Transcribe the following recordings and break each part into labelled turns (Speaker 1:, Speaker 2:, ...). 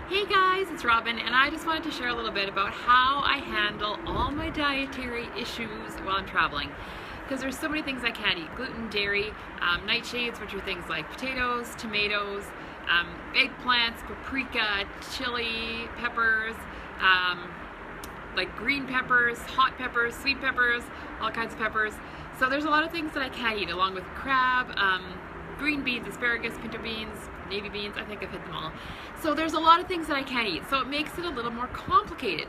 Speaker 1: Hey guys, it's Robin, and I just wanted to share a little bit about how I handle all my dietary issues while I'm traveling. Because there's so many things I can't eat. Gluten, dairy, nightshades, which are things like potatoes, tomatoes, eggplants, paprika, chili, peppers, like green peppers, hot peppers, sweet peppers, all kinds of peppers. So there's a lot of things that I can't eat, along with crab, green beans, asparagus, pinto beans, navy beans. I think I've hit them all. So there's a lot of things that I can't eat, so it makes it a little more complicated.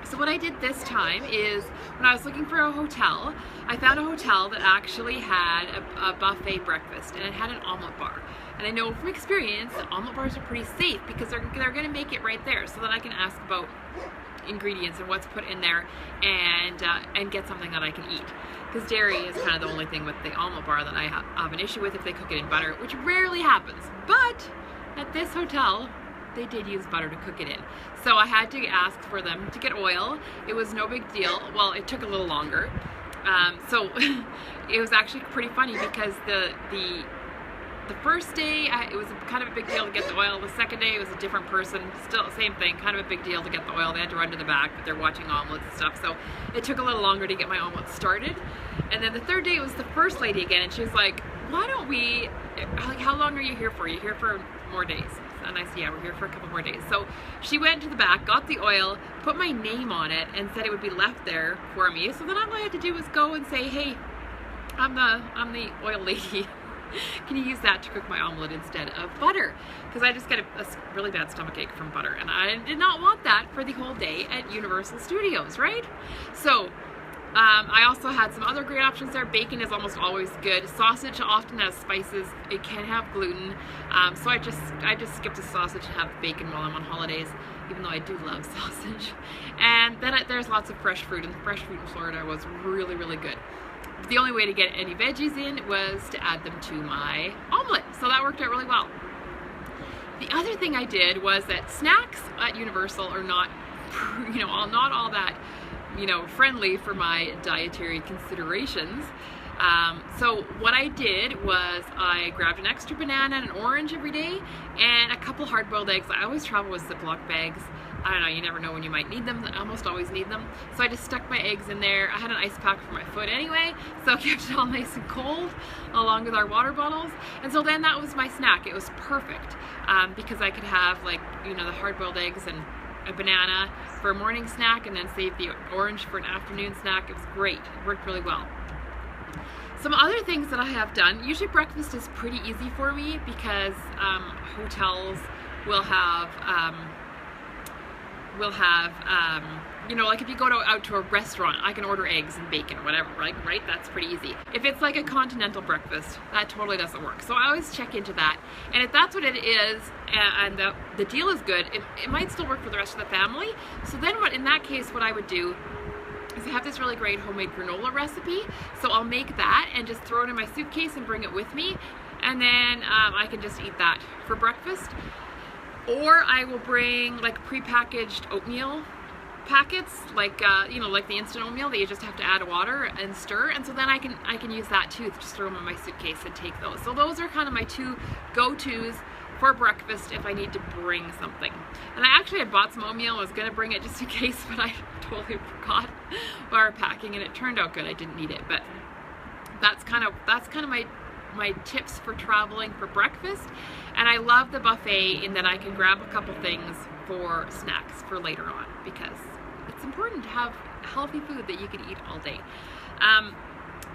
Speaker 1: So what I did this time is, when I was looking for a hotel, I found a hotel that actually had a buffet breakfast, and it had an omelet bar. And I know from experience that omelet bars are pretty safe because they're going to make it right there, so that I can ask about ingredients and what's put in there, and get something that I can eat. Because dairy is kind of the only thing with the omelet bar that I have an issue with if they cook it in butter, which rarely happens. But at this hotel, they did use butter to cook it in. So I had to ask for them to get oil. It was no big deal. Well, it took a little longer. So it was actually pretty funny because the first day, it was kind of a big deal to get the oil. The second day, it was a different person. Still the same thing, kind of a big deal to get the oil. They had to run to the back, but they're watching omelets and stuff. So it took a little longer to get my omelet started. And then the third day, it was the first lady again. And she was like, why don't we, like, how long are you here for? You're here for more days. And I said, yeah, we're here for a couple more days. So she went to the back, got the oil, put my name on it, and said it would be left there for me. So then all I had to do was go and say, hey, I'm the oil lady. Can you use that to cook my omelet instead of butter? Because I just get a really bad stomachache from butter, and I did not want that for the whole day at Universal Studios, right? So I also had some other great options there. Bacon is almost always good. Sausage often has spices. It can have gluten. So I just skip the sausage and have bacon while I'm on holidays, even though I do love sausage. And then there's lots of fresh fruit, and the fresh fruit in Florida was really, really good. The only way to get any veggies in was to add them to my omelet. So that worked out really well. The other thing I did was that snacks at Universal are not, not all that, friendly for my dietary considerations. So what I did was I grabbed an extra banana and an orange every day, and a couple hard-boiled eggs. I always travel with Ziploc bags. I don't know, you never know when you might need them. I almost always need them. So I just stuck my eggs in there. I had an ice pack for my foot anyway, so I kept it all nice and cold along with our water bottles. And so then that was my snack. It was perfect because I could have, like, the hard-boiled eggs and a banana for a morning snack, and then save the orange for an afternoon snack. It was great. It worked really well. Some other things that I have done, usually breakfast is pretty easy for me because hotels will have, like if you go out to a restaurant, I can order eggs and bacon or whatever, right? That's pretty easy. If it's like a continental breakfast, that totally doesn't work. So I always check into that. And if that's what it is, and the deal is good, it might still work for the rest of the family. So then in that case, what I would do is I have this really great homemade granola recipe. So I'll make that and just throw it in my suitcase and bring it with me. And then I can just eat that for breakfast. Or I will bring like prepackaged oatmeal packets, like like the instant oatmeal that you just have to add water and stir, and so then I can use that too, just throw them in my suitcase and take those. So those are kind of my two go-tos for breakfast if I need to bring something. And I actually had bought some oatmeal, I was gonna bring it just in case, but I totally forgot while packing, and it turned out good. I didn't need it, but that's kind of my tips for traveling for breakfast. And I love the buffet in that I can grab a couple things for snacks for later on, because it's important to have healthy food that you can eat all day.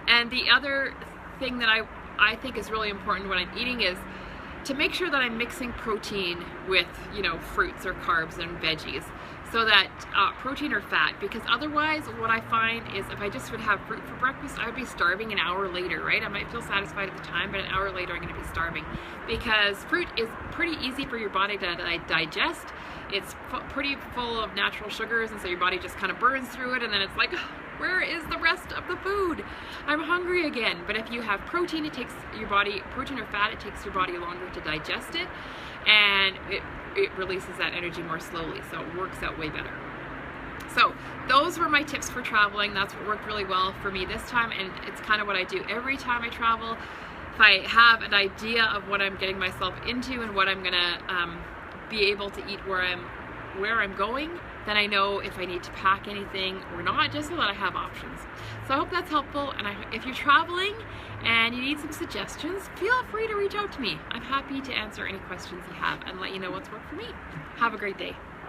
Speaker 1: And the other thing that I think is really important when I'm eating is to make sure that I'm mixing protein with, fruits or carbs and veggies, so that protein or fat, because otherwise what I find is if I just would have fruit for breakfast, I would be starving an hour later, right? I might feel satisfied at the time, but an hour later I'm going to be starving, because fruit is pretty easy for your body to digest. It's pretty full of natural sugars, and so your body just kind of burns through it, and then it's like, where is the rest of the food? I'm hungry again. But if you have protein, protein or fat, it takes your body longer to digest it, and it releases that energy more slowly, so it works out way better. So those were my tips for traveling. That's what worked really well for me this time, and it's kind of what I do every time I travel. If I have an idea of what I'm getting myself into and what I'm gonna be able to eat where I'm going, then I know if I need to pack anything or not, just so that I have options. So I hope that's helpful, and if you're traveling and you need some suggestions, feel free to reach out to me. I'm happy to answer any questions you have and let you know what's worked for me. Have a great day.